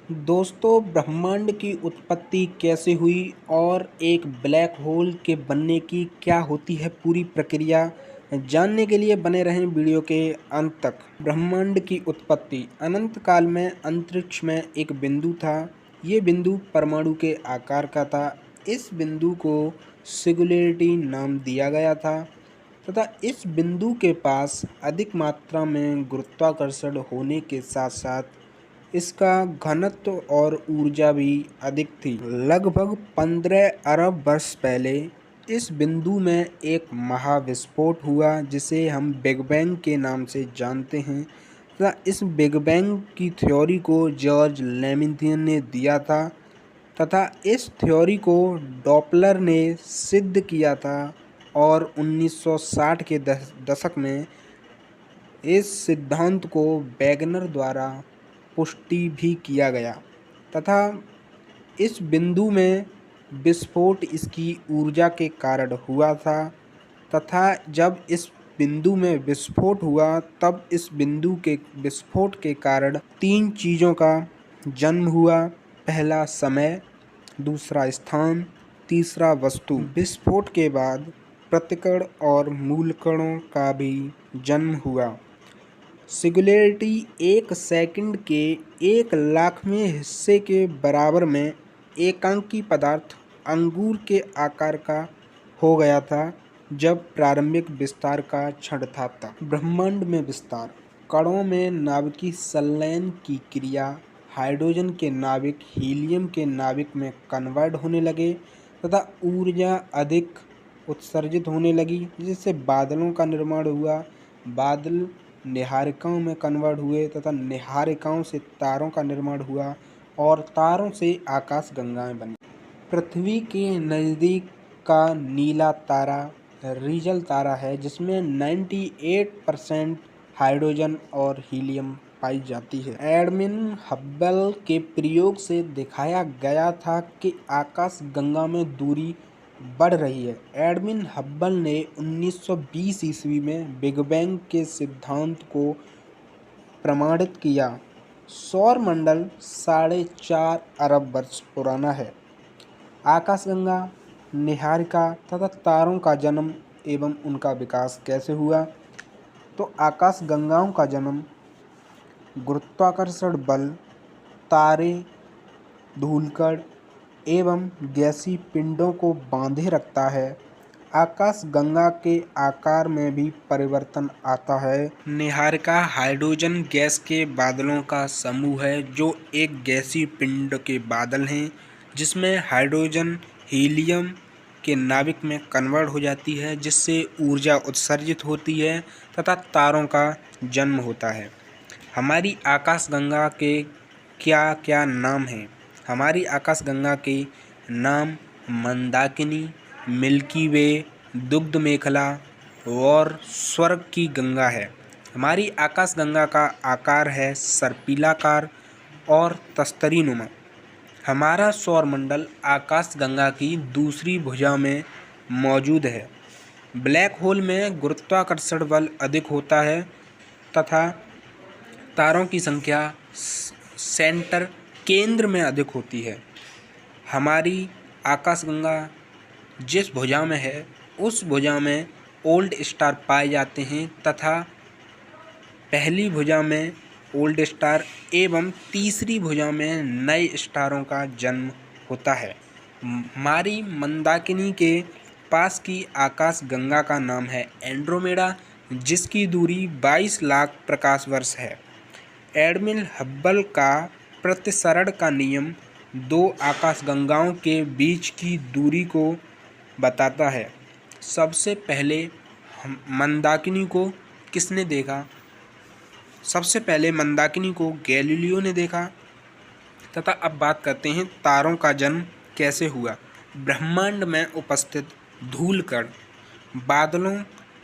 दोस्तों, ब्रह्मांड की उत्पत्ति कैसे हुई और एक ब्लैक होल के बनने की क्या होती है पूरी प्रक्रिया जानने के लिए बने रहें वीडियो के अंत तक। ब्रह्मांड की उत्पत्ति अनंत काल में अंतरिक्ष में एक बिंदु था। ये बिंदु परमाणु के आकार का था। इस बिंदु को सिंगुलैरिटी नाम दिया गया था तथा इस बिंदु के पास अधिक मात्रा में गुरुत्वाकर्षण होने के साथ साथ इसका घनत्व और ऊर्जा भी अधिक थी। लगभग 15 अरब वर्ष पहले इस बिंदु में एक महाविस्फोट हुआ जिसे हम बिग बैंग के नाम से जानते हैं तथा इस बिग बैंग की थ्योरी को जॉर्ज लेमिथियन ने दिया था तथा इस थ्योरी को डॉपलर ने सिद्ध किया था और 1960 के दशक में इस सिद्धांत को वैगनर द्वारा पुष्टि भी किया गया तथा इस बिंदु में विस्फोट इसकी ऊर्जा के कारण हुआ था तथा जब इस बिंदु में विस्फोट हुआ तब इस बिंदु के विस्फोट के कारण 3 चीज़ों का जन्म हुआ। पहला समय, दूसरा स्थान, तीसरा वस्तु। विस्फोट के बाद प्रतिकण और मूलकणों का भी जन्म हुआ। सिंगुलैरिटी 1 सेकंड के 1,00,000वें हिस्से के बराबर में एकांकी पदार्थ अंगूर के आकार का हो गया था जब प्रारंभिक विस्तार का क्षण था। ब्रह्मांड में विस्तार कणों में नाभिकीय संलयन की क्रिया, हाइड्रोजन के नाभिक हीलियम के नाभिक में कन्वर्ट होने लगे तथा ऊर्जा अधिक उत्सर्जित होने लगी जिससे बादलों का निर्माण हुआ। बादल निहारिकाओं में कन्वर्ट हुए तथा निहारिकाओं से तारों का निर्माण हुआ और तारों से आकाशगंगाएं बनी। पृथ्वी के नज़दीक का नीला तारा रीजल तारा है जिसमें 98% हाइड्रोजन और हीलियम पाई जाती है। एडविन हब्बल के प्रयोग से दिखाया गया था कि आकाशगंगा में दूरी बढ़ रही है। एडविन हब्बल ने 1920 ईस्वी में बिग बैंग के सिद्धांत को प्रमाणित किया। सौरमंडल 4.5 अरब वर्ष पुराना है। आकाशगंगा, निहारिका तथा तारों का जन्म एवं उनका विकास कैसे हुआ? तो आकाशगंगाओं का जन्म गुरुत्वाकर्षण बल, तारे, धूलकण एवं गैसीय पिंडों को बांधे रखता है। आकाशगंगा के आकार में भी परिवर्तन आता है। निहारिका हाइड्रोजन गैस के बादलों का समूह है जो एक गैसीय पिंड के बादल हैं जिसमें हाइड्रोजन हीलियम के नाभिक में कन्वर्ट हो जाती है जिससे ऊर्जा उत्सर्जित होती है तथा तारों का जन्म होता है। हमारी आकाशगंगा के क्या क्या नाम हैं? हमारी आकाशगंगा के नाम मंदाकिनी, मिल्की वे, दुग्ध मेखला और स्वर्ग की गंगा है। हमारी आकाशगंगा का आकार है सर्पिलाकार और तस्तरीनुमा। हमारा सौरमंडल आकाशगंगा की दूसरी भुजा में मौजूद है। ब्लैक होल में गुरुत्वाकर्षण बल अधिक होता है तथा तारों की संख्या सेंटर केंद्र में अधिक होती है। हमारी आकाशगंगा जिस भुजा में है उस भुजा में ओल्ड स्टार पाए जाते हैं तथा पहली भुजा में ओल्ड स्टार एवं तीसरी भुजा में नए स्टारों का जन्म होता है। हमारी मंदाकिनी के पास की आकाशगंगा का नाम है एंड्रोमेडा जिसकी दूरी 22 लाख प्रकाश वर्ष है। एडविन हब्बल का प्रतिसरण का नियम 2 आकाशगंगाओं के बीच की दूरी को बताता है। सबसे पहले मंदाकिनी को किसने देखा? सबसे पहले मंदाकिनी को गैलीलियो ने देखा। तथा अब बात करते हैं तारों का जन्म कैसे हुआ। ब्रह्मांड में उपस्थित धूलकण बादलों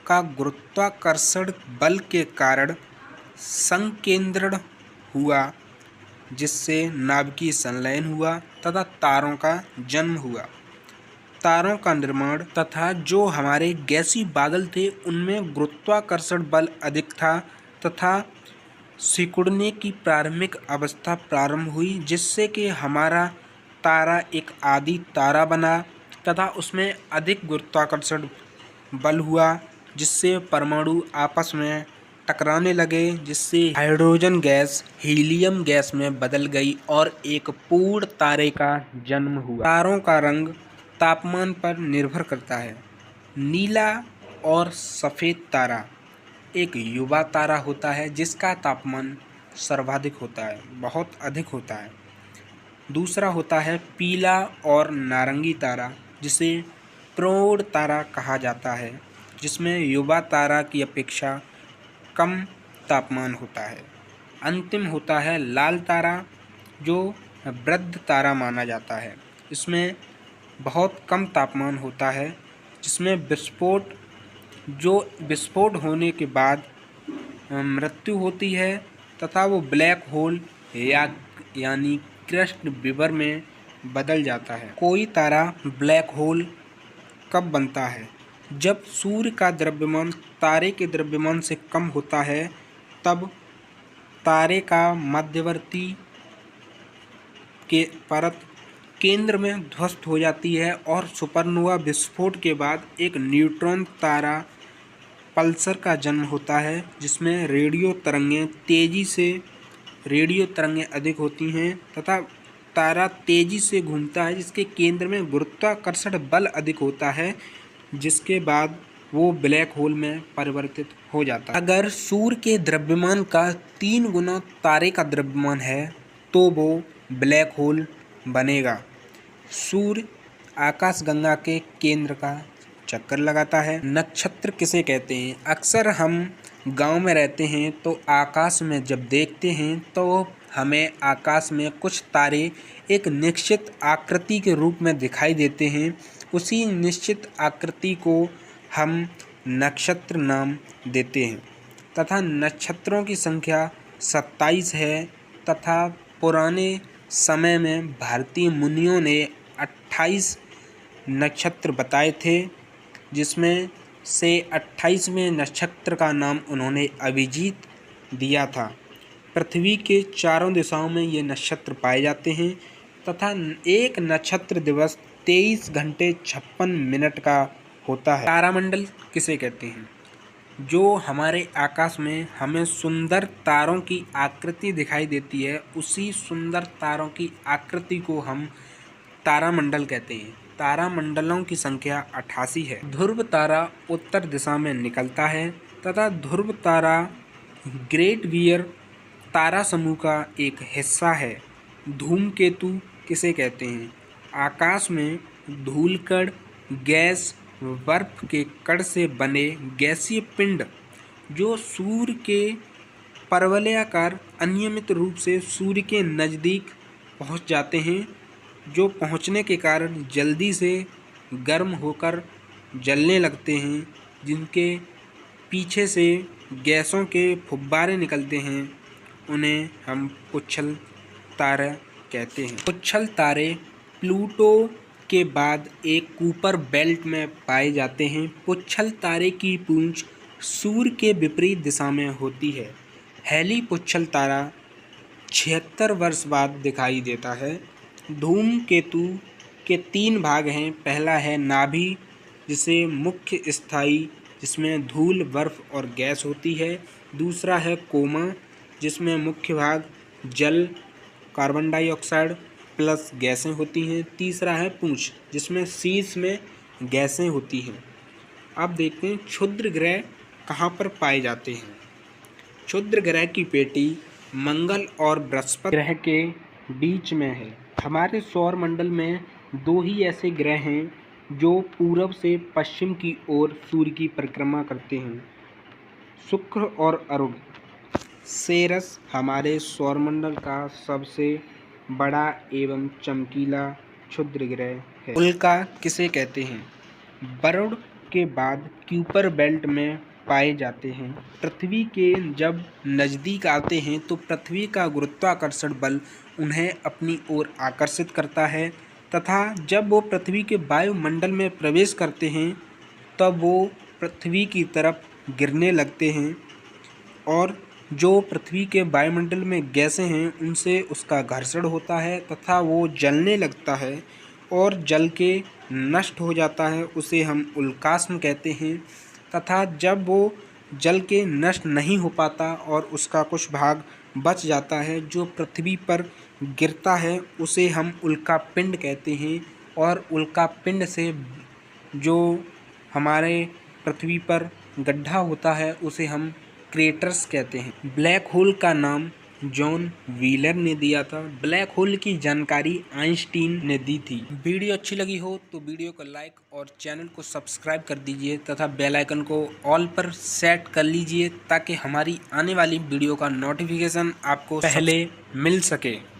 का गुरुत्वाकर्षण बल के कारण संकेंद्रण हुआ जिससे नाभिकीय संलयन हुआ तथा तारों का जन्म हुआ। तारों का निर्माण तथा जो हमारे गैसीय बादल थे उनमें गुरुत्वाकर्षण बल अधिक था तथा सिकुड़ने की प्रारंभिक अवस्था प्रारंभ हुई, जिससे कि हमारा तारा एक आदि तारा बना तथा उसमें अधिक गुरुत्वाकर्षण बल हुआ, जिससे परमाणु आपस में टकराने लगे, जिससे हाइड्रोजन गैस हीलियम गैस में बदल गई और एक पूर्ण तारे का जन्म हुआ। तारों का रंग तापमान पर निर्भर करता है। नीला और सफ़ेद तारा एक युवा तारा होता है, जिसका तापमान सर्वाधिक होता है, बहुत अधिक होता है। दूसरा होता है पीला और नारंगी तारा, जिसे प्रौढ़ तारा कहा जाता है, जिसमें युवा तारा की अपेक्षा कम तापमान होता है। अंतिम होता है लाल तारा, जो वृद्ध तारा माना जाता है। इसमें बहुत कम तापमान होता है, जिसमें विस्फोट होने के बाद मृत्यु होती है तथा वो ब्लैक होल यानी कृष्ण विवर में बदल जाता है। कोई तारा ब्लैक होल कब बनता है? जब सूर्य का द्रव्यमान तारे के द्रव्यमान से कम होता है, तब तारे का मध्यवर्ती के परत केंद्र में ध्वस्त हो जाती है और सुपरनोवा विस्फोट के बाद एक न्यूट्रॉन तारा पल्सर का जन्म होता है, जिसमें रेडियो तरंगें अधिक होती हैं तथा तारा तेजी से घूमता है, जिसके केंद्र में गुरुत्वाकर्षण बल अधिक होता है, जिसके बाद वो ब्लैक होल में परिवर्तित हो जाता है। अगर सूर्य के द्रव्यमान का 3 गुना तारे का द्रव्यमान है तो वो ब्लैक होल बनेगा। सूर्य आकाशगंगा के केंद्र का चक्कर लगाता है। नक्षत्र किसे कहते हैं? अक्सर हम गांव में रहते हैं तो आकाश में जब देखते हैं तो हमें आकाश में कुछ तारे एक निश्चित आकृति के रूप में दिखाई देते हैं। उसी निश्चित आकृति को हम नक्षत्र नाम देते हैं तथा नक्षत्रों की संख्या 27 है तथा पुराने समय में भारतीय मुनियों ने 28 नक्षत्र बताए थे, जिसमें से 28वें नक्षत्र का नाम उन्होंने अभिजीत दिया था। पृथ्वी के चारों दिशाओं में ये नक्षत्र पाए जाते हैं तथा एक नक्षत्र दिवस 23 घंटे 56 मिनट का होता है। तारामंडल किसे कहते हैं? जो हमारे आकाश में हमें सुंदर तारों की आकृति दिखाई देती है, उसी सुंदर तारों की आकृति को हम तारामंडल कहते हैं। तारामंडलों की संख्या 88 है। ध्रुव तारा उत्तर दिशा में निकलता है तथा ध्रुव तारा ग्रेट बियर तारा समूह का एक हिस्सा है। धूमकेतु किसे कहते हैं? आकाश में धूलकण, गैस, बर्फ के कण से बने गैसीय पिंड जो सूर्य के परवलयाकार अनियमित रूप से सूर्य के नज़दीक पहुंच जाते हैं, जो पहुंचने के कारण जल्दी से गर्म होकर जलने लगते हैं, जिनके पीछे से गैसों के फुब्बारे निकलते हैं, उन्हें हम पुच्छल तारे कहते हैं। पुच्छल तारे प्लूटो के बाद एक कुपर बेल्ट में पाए जाते हैं। पुच्छल तारे की पूंछ सूर्य के विपरीत दिशा में होती है। हैली पुच्छल तारा 76 वर्ष बाद दिखाई देता है। धूमकेतु के 3 भाग हैं। पहला है नाभि, जिसे मुख्य स्थायी, जिसमें धूल, बर्फ और गैस होती है। दूसरा है कोमा, जिसमें मुख्य भाग जल, कार्बन डाइऑक्साइड प्लस गैसें होती हैं। तीसरा है पूंछ, जिसमें शीर्ष में गैसें होती हैं। अब देखते हैं क्षुद्र ग्रह कहाँ पर पाए जाते हैं। क्षुद्र ग्रह की पेटी मंगल और बृहस्पति ग्रह के बीच में है। हमारे सौर मंडल में 2 ही ऐसे ग्रह हैं जो पूरब से पश्चिम की ओर सूर्य की परिक्रमा करते हैं, शुक्र और अरुण। सेरस हमारे सौरमंडल का सबसे बड़ा एवं चमकीला क्षुद्र ग्रह है। उल्का किसे कहते हैं? वरुण के बाद क्यूपर बेल्ट में पाए जाते हैं। पृथ्वी के जब नज़दीक आते हैं तो पृथ्वी का गुरुत्वाकर्षण बल उन्हें अपनी ओर आकर्षित करता है तथा जब वो पृथ्वी के वायुमंडल में प्रवेश करते हैं तब वो पृथ्वी की तरफ गिरने लगते हैं और जो पृथ्वी के वायुमंडल में गैसें हैं उनसे उसका घर्षण होता है तथा वो जलने लगता है और जल के नष्ट हो जाता है, उसे हम उल्कास्म कहते हैं। तथा जब वो जल के नष्ट नहीं हो पाता और उसका कुछ भाग बच जाता है जो पृथ्वी पर गिरता है, उसे हम उल्कापिंड कहते हैं। और उल्कापिंड से जो हमारे पृथ्वी पर गड्ढा होता है उसे हम क्रेटर्स कहते हैं। ब्लैक होल का नाम जॉन व्हीलर ने दिया था। ब्लैक होल की जानकारी आइंस्टीन ने दी थी। वीडियो अच्छी लगी हो तो वीडियो को लाइक और चैनल को सब्सक्राइब कर दीजिए तथा बेल आइकन को ऑल पर सेट कर लीजिए ताकि हमारी आने वाली वीडियो का नोटिफिकेशन आपको पहले मिल सके।